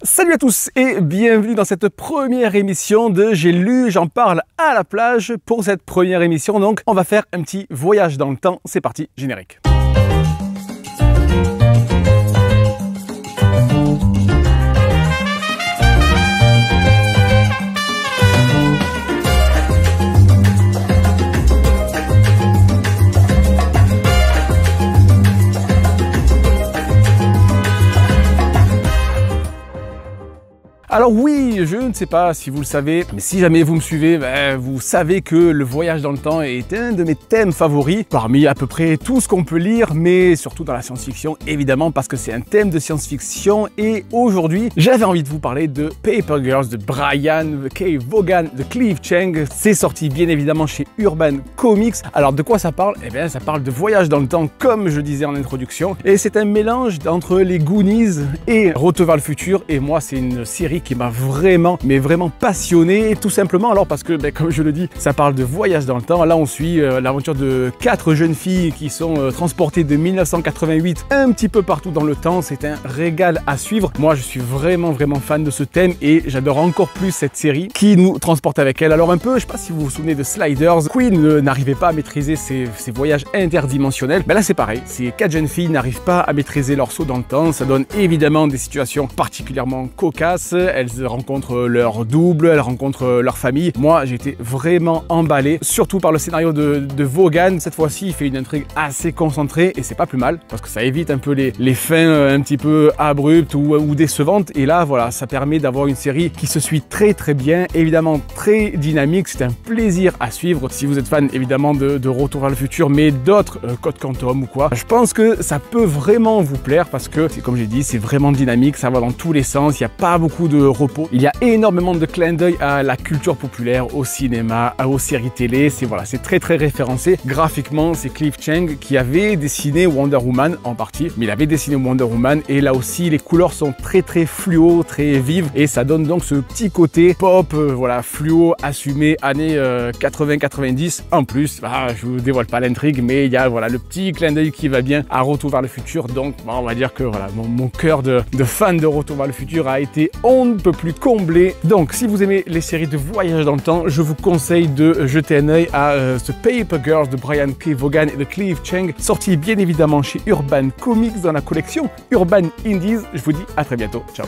Salut à tous et bienvenue dans cette première émission de J'ai lu, j'en parle à la plage. Pour cette première émission, donc, on va faire un petit voyage dans le temps. C'est parti, générique. Alors oui, je ne sais pas si vous le savez, mais si jamais vous me suivez, vous savez que le voyage dans le temps est un de mes thèmes favoris, parmi à peu près tout ce qu'on peut lire, mais surtout dans la science-fiction, évidemment, parce que c'est un thème de science-fiction. Et aujourd'hui, j'avais envie de vous parler de Paper Girls, de Brian K. Vaughan, de Clive Chiang. C'est sorti bien évidemment chez Urban Comics. Alors de quoi ça parle? Eh bien, ça parle de voyage dans le temps, comme je disais en introduction. Et c'est un mélange entre les Goonies et Retour vers le futur. Et moi, c'est une série qui m'a vraiment passionné, tout simplement alors parce que, comme je le dis, ça parle de voyage dans le temps. Là, on suit l'aventure de 4 jeunes filles qui sont transportées de 1988 un petit peu partout dans le temps. C'est un régal à suivre. Moi, je suis vraiment fan de ce thème et j'adore encore plus cette série qui nous transporte avec elle. Alors un peu, je sais pas si vous vous souvenez de Sliders, Queen n'arrivait pas à maîtriser ses voyages interdimensionnels. Ben là, c'est pareil. Ces 4 jeunes filles n'arrivent pas à maîtriser leur saut dans le temps. Ça donne évidemment des situations particulièrement cocasses. Elles rencontrent leur double, elles rencontrent leur famille. Moi, j'ai été vraiment emballé, surtout par le scénario de Vaughan. Cette fois-ci, il fait une intrigue assez concentrée et c'est pas plus mal parce que ça évite un peu les fins un petit peu abruptes ou décevantes. Et là, voilà, ça permet d'avoir une série qui se suit très bien, évidemment très dynamique. C'est un plaisir à suivre. Si vous êtes fan évidemment de Retour vers le futur, mais d'autres, Code Quantum ou quoi, je pense que ça peut vraiment vous plaire parce que, comme j'ai dit, c'est vraiment dynamique, ça va dans tous les sens, il n'y a pas beaucoup de repos. Il y a énormément de clins d'œil à la culture populaire, au cinéma, aux séries télé. C'est très référencé. Graphiquement, c'est Clive Chiang qui avait dessiné Wonder Woman en partie, mais il avait dessiné Wonder Woman et là aussi les couleurs sont très fluo, très vives et ça donne donc ce petit côté pop, voilà, fluo, assumé, années 80-90. En plus, je vous dévoile pas l'intrigue, mais il y a voilà le petit clin d'œil qui va bien à Retour vers le futur. Donc on va dire que voilà, mon cœur de fan de Retour vers le futur a été on ne peut plus comblé. Donc si vous aimez les séries de voyage dans le temps, je vous conseille de jeter un œil à ce Paper Girls de Brian K. Vaughan et de Clive Chiang, sorti bien évidemment chez Urban Comics dans la collection Urban Indies. Je vous dis à très bientôt. Ciao.